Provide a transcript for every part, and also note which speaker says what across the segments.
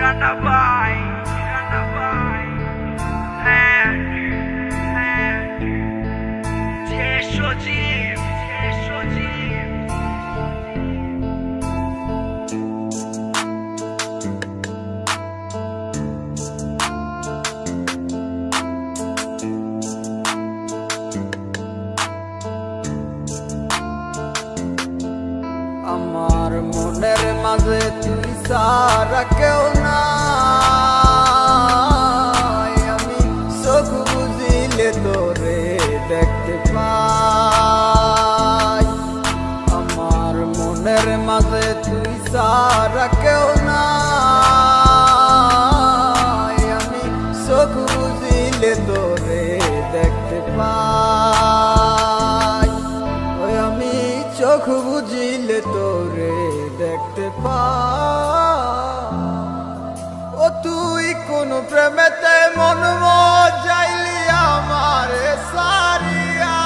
Speaker 1: Ranabai, Jeshoji.
Speaker 2: আমার মনের মাঝে তুই ছাড়া কেউ নাই, আমি চোখ বুঝিলে তোরে দেখতে পাই। আমার মনের মাঝে তুই ছাড়া কেউ নাই, আমি চোখ বুঝিলে তোরে দেখতে পাই। ওই আমি চোখ বুঝিলে তোরে দেখতে পাই। ও তুই কোন প্রেমেতে মন যাইলি আমারে সারিয়া,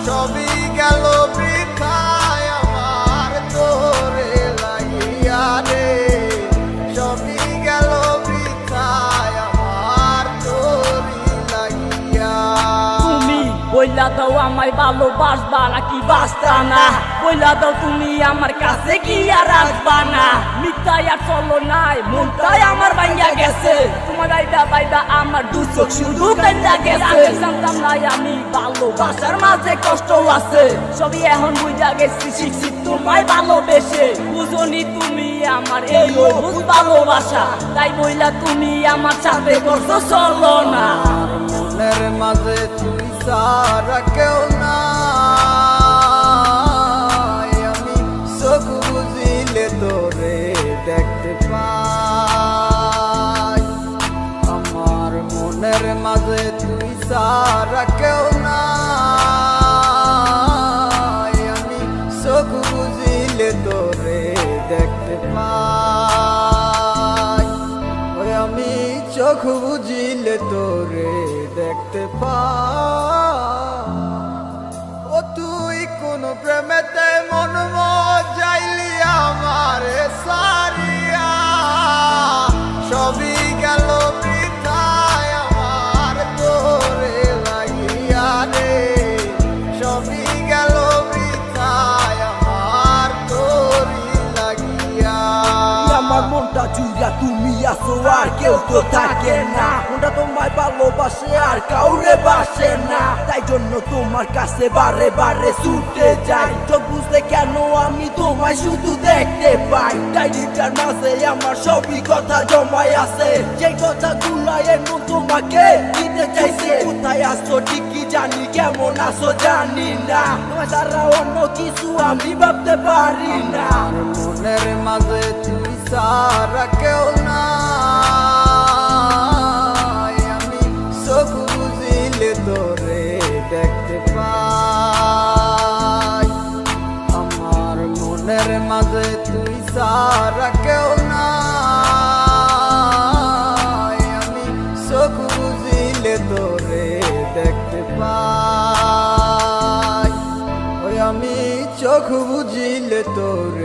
Speaker 2: সবই গেল বৃথায় আমার তোরে লাগিয়া রে, সবই গেল বৃথায় আমার তোরে লাগিয়া।
Speaker 3: বইলা দাও আমায় ভালোবাসবা নাকি বাসতা না, বইলা দাও তুমি আমার কাছে কি আর আসবা না। মিথ্যায় আর চলো নাই, মনটাই আমার ভাইয়া গেছে, তোমার বাইদা আমার দু চোখ শুধু কান্না গেছে। জানতাম না আমি ভালোবাসার মাঝে কষ্ট আছে, সবই এখন বুঝা গেছি শিখছি তোমায় ভালোবেসে। বুঝনি তুমি আমার এই অবুঝ ভালোবাসা, তাই বইলা তুমি আমার সাথে করছো চলো না।
Speaker 2: মনের মাঝে তুই ছাড়া কেউ নাই, আমি চোখ বুঝিলে তোরে দেখতে পাই। আমার মনের মাঝে তুই ছাড়া কেউ নাই, আমি চোখ বুঝিলে তোরে দেখতে পাই। ওই আমি চোখ বুঝিলে তোরে দেখতে পাই। ও তুই কোন প্রেমেতে মন যাইলি আমারে সারিয়া, সবই গেল বৃথায় আমার তোরে লাগিয়া রে, সবই গেল বৃথায় আমার তোরে লাগিয়া।
Speaker 4: আমার মনটা জুড়া তুমি আসো আর কেউ তো থাকে না, মনটা তোমায় ভালোবাসে আর কাউরে বাসে না, তাই জন্য তোমার কাছে বারে বারে ছুটে যাই। তো বুঝলে কেন আমি তোমায় শুধু দেখতে পাই, ডায়েরিটার মাঝে আমার সবই কথা জমায় আছে, যেই কথা গুলাই এমন তোমাকে দিতে চাইছে। কোথায় আসো ঠিকই জানি, কেমন আসো জানি না, তোমার ছাড়া অন্য কিছু আমি ভাবতে পারি না।
Speaker 2: মনের মাঝে তুই ছাড়া কেউ নাই, আমি চোখ বুঝিলে তোরে দেখতে পাই। আমার মনের মাঝে তুই ছাড়া কেউ নাই, আমি চোখ বুঝিলে তোরে দেখতে পাই। ওই আমি চোখ বুঝিলে তোরে